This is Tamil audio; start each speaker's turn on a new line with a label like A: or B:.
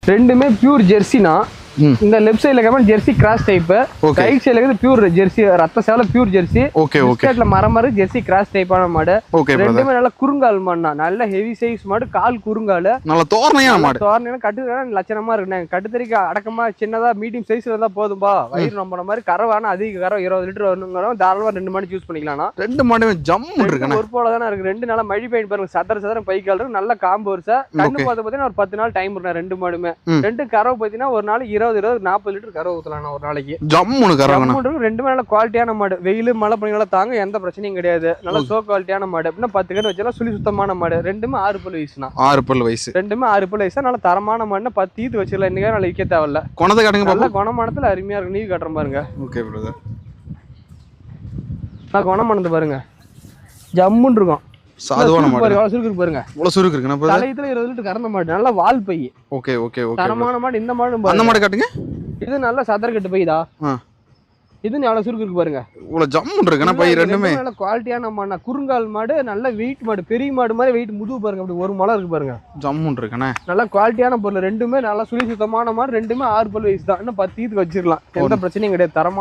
A: ரெண்டுமே பியூர் ஜெர்சினா. இந்த லெஃப்ட் சைடுல இருக்க ஜெர்சி கிராஸ் டைப், ரைட் சைடுல இருக்கு பியூர் ஜெர்சி ரத்த சேல பியூர் ஜெர்சி.
B: Okay okay.
A: ஸ்டேட்ல மரமரு ஜெர்சி கிராஸ் டைப்பான மாடு. ரெண்டுமே நல்ல குறுங்கால் மாடுனா, நல்ல ஹெவி சைஸ் மாடு, கால் குறுங்கால், நல்ல
B: தோரணையான மாடு.
A: தோரணையான கட்டுதர லட்சணமா இருக்கு. கட்டுத்தறிக்கு அடக்கமா சின்னதா மீடியம் சைஸ்ல இருந்தா போதும்பா, வயிறு நம்பன மாதிரி கறவான அதிக கறவை 20 லிட்டர் வரணுங்கிறோம். தாராளமா 2 மாடு சூஸ் பண்ணிக்கலாம்.
B: 2 மாடுமே ஜம்முன்னு இருக்கு.
A: ஒரு போல தானே இருக்கு. 2 நாளா மழை பெயிண்ட் பாருங்க, சதர பைக்கால் இருக்கு, நல்ல காம்பு வருஷா. கண்ணு பாத்தீங்கன்னா ஒரு 10 நாள் டைம் இருக்கு. 2 மாடுமே 2 கறவை பாத்தீங்கன்னா ஒரு நாள் 20 40 லிட்டர் கறவை ஊத்தலாம் ஒரு நாளைக்கு.
B: ஜம்முன்னு கறவை.
A: ரெண்டுமே நல்ல குவாலிட்டியான மாடு. வெயில் மழை பனிகளை தாங்க, எந்த பிரச்சனையும் கிடையாது. நல்ல சோ குவாலிட்டியான மாடு. அப்படின்னா 10 கன்று வச்சாலும் சுழி சுத்தமான மாடு. ரெண்டுமே 6 பல் வயசுனா. 6 பல் வயசு. ரெண்டுமே 6 பல் வயசு. நல்ல தரமான மாடுனா 10 ஈத்து வச்சிடலாம். இன்னைக்கு நல்ல விற்க தேவையில்ல.
B: குணத்தை காட்டுங்க. நல்ல
A: குணமானத்துல அருமையா இருக்கு. நீவி காட்டுற பாருங்க.
B: Okay brother.
A: நான் குணமானது பாருங்க, ஜம்முன்னு இருக்கும்.
B: சாதுவான மாடு.
A: சுருக்கு பாருங்க,
B: இவ்வளவு சுருக்கு இருக்குனா
A: தலையத்துல 20 லிட்டர் கறந்த மாடு. நல்ல வால் பை.
B: Okay okay okay.
A: தரமான மாடு. இந்த மாடு
B: அந்த மாடு காட்டுங்க.
A: இது நல்ல சதர கட்டு பைதா. இது எவ்வளவு சுருக்கு இருக்கு பாருங்க.
B: இவ்வளவு ஜம்முன்னு இருக்குனா பை. ரெண்டுமே
A: நல்ல குவாலிட்டியான மாடு. குறுங்கால் மாடு, நல்ல வெயிட் மாடு. பெரிய மாடு மாதிரி வெயிட் முதுகு பாருங்க, அப்படி ஒரு மலை இருக்கு பாருங்க.
B: ஜம்முன்னு இருக்குனே. நல்ல
A: குவாலிட்டியான பொருள். ரெண்டுமே நல்ல சுழி சுத்தமான மாடு. ரெண்டுமே 6 பல் வயசு தான். இன்னும் 10 ஈத்துக்கு வச்சிடலாம். எந்த பிரச்சனையும் கிடையாது. தரமான